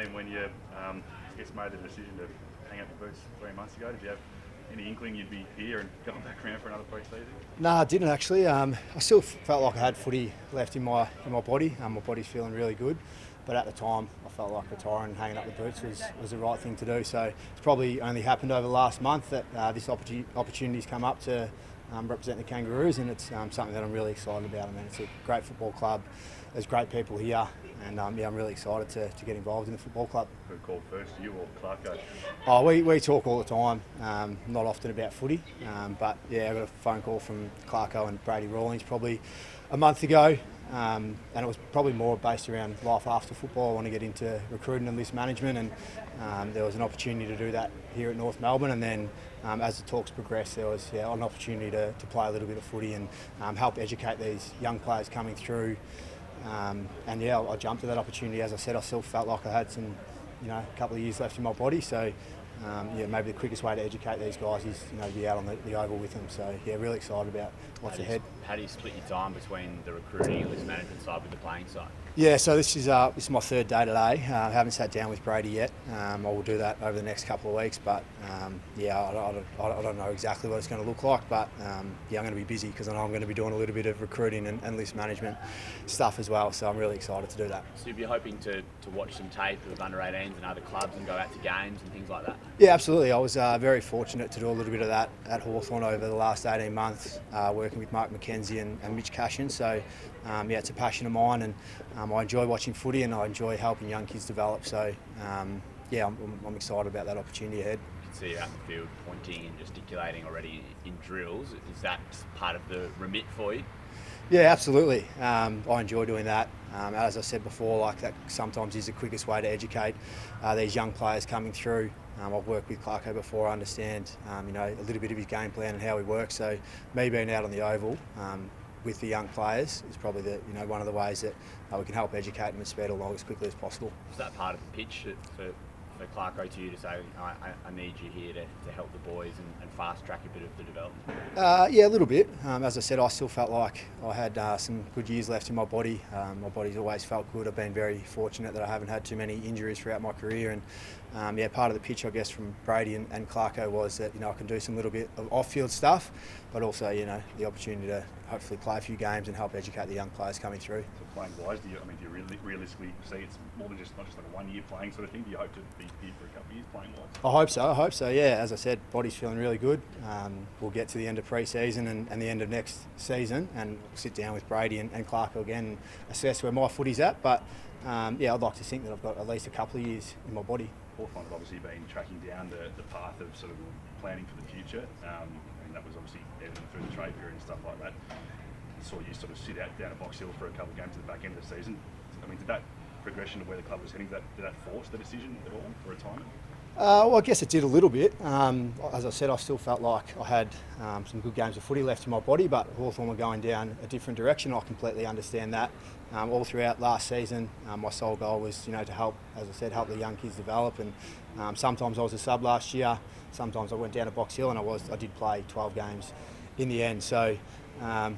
Liam, when you made the decision to hang up the boots 3 months ago, did you have any inkling you'd be here and going back around for another pre-season? No, I didn't actually. I still felt like I had footy left in my body. My body's feeling really good, but at the time I felt like retiring and hanging up the boots was the right thing to do. So it's probably only happened over the last month that this opportunity's come up to represent the Kangaroos, and it's something that I'm really excited about. I mean, it's a great football club. There's great people here, and I'm really excited to get involved in the football club. Who called first, you or Clarko? Oh, we talk all the time, not often about footy, but yeah, I got a phone call from Clarko and Brady Rawlings probably a month ago, and it was probably more based around life after football. I want to get into recruiting and list management, and there was an opportunity to do that here at North Melbourne, and then as the talks progressed, there was an opportunity to play a little bit of footy and help educate these young players coming through. And yeah, I jumped at that opportunity. As I said, I still felt like I had some, a couple of years left in my body. So maybe the quickest way to educate these guys is to be out on the oval with them. So yeah, really excited about what's ahead. How do you split your time between the recruiting and list management side with the playing side? Yeah, so this is my third day today. I haven't sat down with Brady yet. I will do that over the next couple of weeks. But I don't know exactly what it's going to look like. But I'm going to be busy because I know I'm going to be doing a little bit of recruiting and list management stuff as well. So I'm really excited to do that. So you'll be hoping to watch some tape of under-18s and other clubs and go out to games and things like that? Yeah, absolutely. I was very fortunate to do a little bit of that at Hawthorn over the last 18 months, working with Mark McKenzie and Mitch Cashin. So it's a passion of mine, and I enjoy watching footy and I enjoy helping young kids develop. So I'm excited about that opportunity ahead. You can see you out in the field pointing and gesticulating already in drills. Is that part of the remit for you? Yeah, absolutely. I enjoy doing that. As I said before, that sometimes is the quickest way to educate these young players coming through. I've worked with Clarko before. I understand, a little bit of his game plan and how he works. So me being out on the oval with the young players is probably one of the ways that we can help educate them and speed along as quickly as possible. Is that part of the pitch for Clarko to you to say, I need you here to help the boys and fast track a bit of the development? Yeah, a little bit. As I said, I still felt like I had some good years left in my body. My body's always felt good. I've been very fortunate that I haven't had too many injuries throughout my career. And part of the pitch, I guess, from Brady and Clarko was that I can do some little bit of off-field stuff, but also the opportunity to hopefully play a few games and help educate the young players coming through. So playing wise, do you realistically see it's more than not just like a 1 year playing sort of thing? Do you hope to be here for a couple of years playing wise? I hope so. Yeah, as I said, body's feeling really good. We'll get to the end of pre-season and the end of next season, and sit down with Brady and Clarko again and assess where my footy's at. But I'd like to think that I've got at least a couple of years in my body. Hawthorn have obviously been tracking down the path of sort of planning for the future, and that was obviously evident through the trade period and stuff like that. Saw you sort of sit out down at Box Hill for a couple of games at the back end of the season. I mean, did that progression of where the club was heading, did that force the decision at all for retirement? Well, I guess it did a little bit. As I said, I still felt like I had some good games of footy left in my body, but Hawthorn were going down a different direction. I completely understand that. All throughout last season, my sole goal was, to help, as I said, help the young kids develop. And sometimes I was a sub last year. Sometimes I went down to Box Hill and I did play 12 games in the end. So I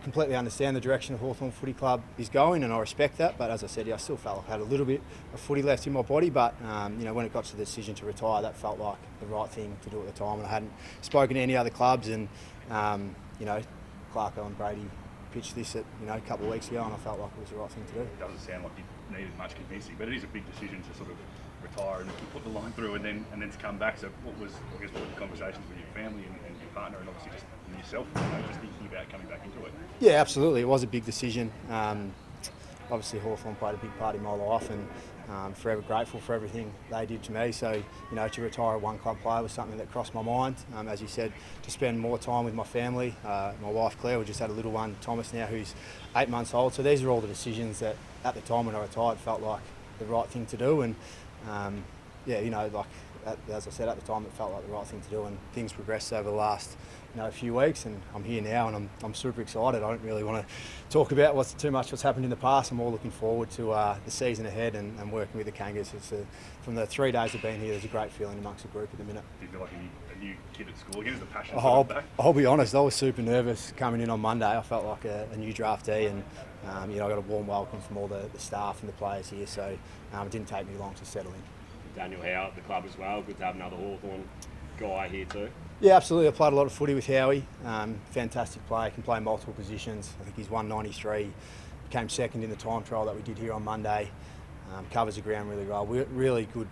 completely understand the direction the Hawthorn Footy Club is going, and I respect that. But as I said, I still felt like I had a little bit of footy left in my body. But when it got to the decision to retire, that felt like the right thing to do at the time. And I hadn't spoken to any other clubs, and Clarko and Brady pitched this a couple of weeks ago, and I felt like it was the right thing to do. It doesn't sound like you needed much convincing, but it is a big decision to sort of retire and put the line through, and then to come back. So what were the conversations with your family and your partner, and obviously just yourself, just thinking about coming back into it? Yeah, absolutely. It was a big decision. Obviously, Hawthorn played a big part in my life, and forever grateful for everything they did to me. So, to retire a one club player was something that crossed my mind. As you said, to spend more time with my family. My wife Claire, we just had a little one, Thomas, now, who's 8 months old. So these are all the decisions that at the time when I retired felt like the right thing to do. And as I said at the time, it felt like the right thing to do, and things progressed over the last few weeks, and I'm here now, and I'm super excited. I don't really want to talk about too much what's happened in the past. I'm more looking forward to the season ahead and working with the Kangas. From the 3 days I've been here, there's a great feeling amongst the group at the minute. Do you feel like a new kid at school again? Is the passion sort of back? I'll be honest, I was super nervous coming in on Monday. I felt like a new draftee, and I got a warm welcome from all the staff and the players here, so it didn't take me long to settle in. Daniel Howe at the club as well. Good to have another Hawthorn guy here too. Yeah, absolutely. I played a lot of footy with Howie. Fantastic player, can play multiple positions. I think he's 193. Came second in the time trial that we did here on Monday. Covers the ground really well. Really good,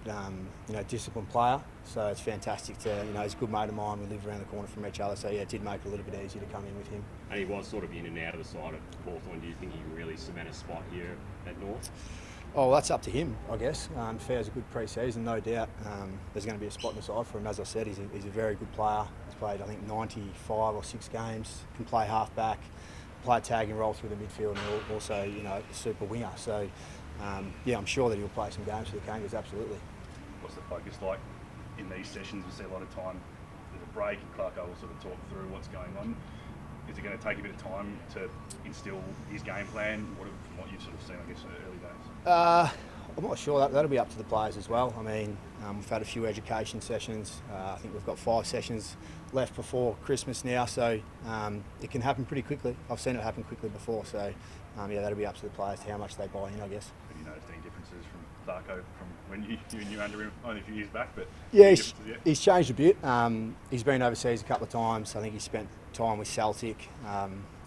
disciplined player. So it's fantastic to, he's a good mate of mine. We live around the corner from each other. So yeah, it did make it a little bit easier to come in with him. And he was sort of in and out of the side of Hawthorn. Do you think he can really cement a spot here at North? Oh, well, that's up to him, I guess. Fair's a good pre-season, no doubt. There's going to be a spot in the side for him. As I said, he's a very good player. He's played, I think, 95 or 6 games. Can play half-back, play a tagging role through the midfield, and also, a super winger. So, I'm sure that he'll play some games for the Kangas, absolutely. What's the focus like in these sessions? We see a lot of time. There's a break, and Clarko will sort of talk through what's going on. Is it going to take a bit of time to instill his game plan? From what you've sort of seen, I guess, in the early days? I'm not sure. That'll be up to the players as well. I mean, we've had a few education sessions. I think we've got 5 sessions left before Christmas now, so it can happen pretty quickly. I've seen it happen quickly before, so that'll be up to the players to how much they buy in, I guess. Have you noticed any differences from Clarko from when you knew under him only a few years back? But yeah, he's changed a bit. He's been overseas a couple of times. I think he spent time with Celtic.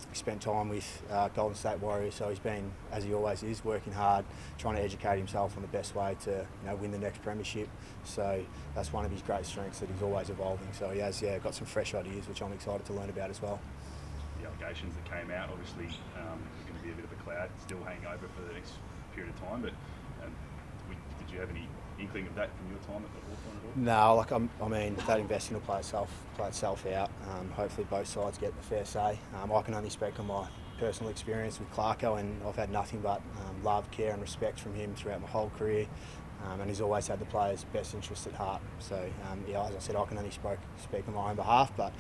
He spent time with Golden State Warriors, so he's been, as he always is, working hard, trying to educate himself on the best way to win the next premiership. So that's one of his great strengths, that he's always evolving. So he has got some fresh ideas, which I'm excited to learn about as well. The allegations that came out, obviously, there's going to be a bit of a cloud still hanging over for the next period of time. But did you have any inkling of that from your time at the Hawthorn at all? No, I mean, that investing will play itself out. Hopefully both sides get the fair say. I can only speak on my personal experience with Clarko, and I've had nothing but love, care and respect from him throughout my whole career. And he's always had the players' best interests at heart. So, as I said, I can only speak on my own behalf, but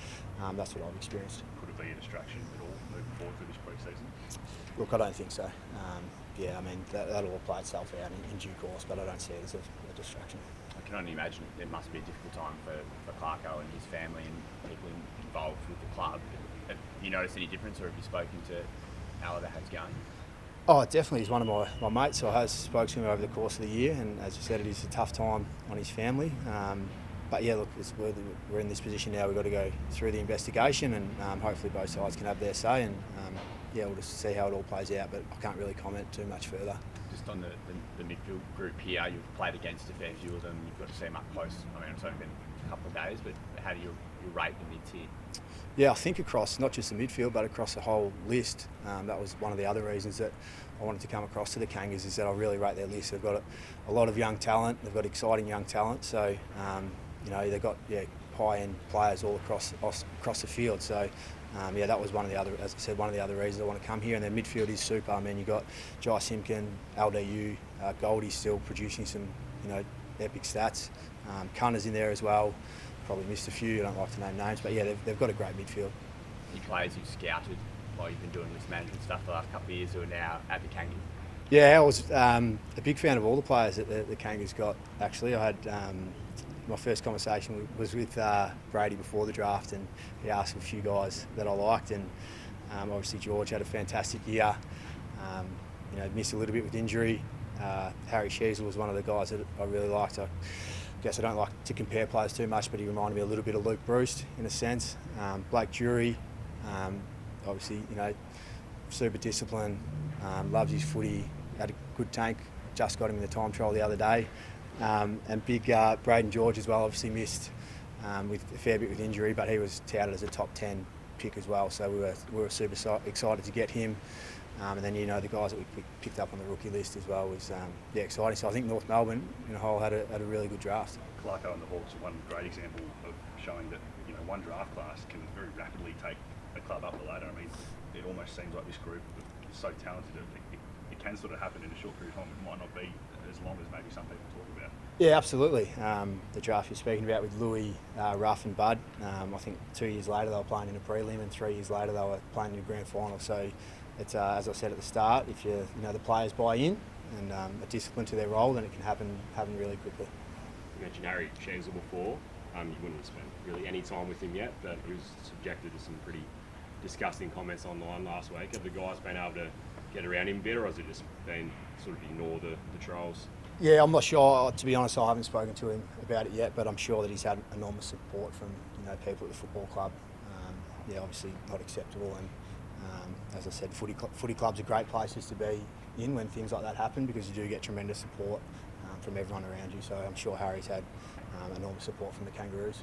that's what I've experienced. Could it be a distraction at all moving forward through this pre-season? Look, I don't think so. I mean, that'll all play itself out in due course, but I don't see it as a distraction. I can only imagine it must be a difficult time for Clarko and his family and people involved with the club. Have you noticed any difference, or have you spoken to how that has gone? Oh, definitely. He's one of my mates, so I have spoken to him over the course of the year, and as you said, it is a tough time on his family. But yeah, look, we're in this position now. We've got to go through the investigation, and hopefully both sides can have their say, and we'll just see how it all plays out, but I can't really comment too much further. Just on the midfield group here, you've played against a fair few of them. You've got to see them up close. I mean, it's only been a couple of days, but how do you rate the mids here? Yeah, I think across not just the midfield, but across the whole list. That was one of the other reasons that I wanted to come across to the Kangas, is that I really rate their list. They've got a lot of young talent. They've got exciting young talent. So, they've got high-end players all across the field. So, that was one of the other, as I said, one of the other reasons I want to come here. And their midfield is super. I mean, you've got Jai Simpkin, LDU, Goldie's still producing some, epic stats. Cunner's in there as well. Probably missed a few. I don't like to name names, but yeah, they've got a great midfield. Any players you've scouted while you've been doing this management stuff the last couple of years who are now at the Kangas? Yeah, I was a big fan of all the players that the Kangas got. Actually, I had my first conversation was with Brady before the draft, and he asked a few guys that I liked, and obviously George had a fantastic year. Missed a little bit with injury. Harry Sheasel was one of the guys that I really liked. I guess I don't like to compare players too much, but he reminded me a little bit of Luke Bruce in a sense. Blake Jury, obviously, super disciplined, loves his footy, had a good tank, just got him in the time trial the other day. And big Braden George as well, obviously missed with a fair bit with injury, but he was touted as a top 10 pick as well, so we were super excited to get him. And then the guys that we picked up on the rookie list as well was exciting. So I think North Melbourne in a whole had a really good draft. Clarko and the Hawks are one great example of showing that one draft class can very rapidly take a club up the ladder. I mean, it almost seems like this group is so talented that it can sort of happen in a short period of time. It might not be as long as maybe some people talk about. Yeah, absolutely. The draft you're speaking about with Louis, Ruff and Bud, I think 2 years later they were playing in a prelim, and 3 years later they were playing in a grand final. So it's, as I said at the start, if the players buy in and are disciplined to their role, then it can happen really quickly. You mentioned Harry Shengsel before. You wouldn't have spent really any time with him yet, but he was subjected to some pretty disgusting comments online last week. Have the guys been able to get around him a bit, or has it just been sort of ignore the trolls? Yeah, I'm not sure. To be honest, I haven't spoken to him about it yet, but I'm sure that he's had enormous support from people at the football club. Obviously not acceptable, and as I said, footy clubs are great places to be in when things like that happen, because you do get tremendous support from everyone around you. So I'm sure Harry's had enormous support from the Kangaroos.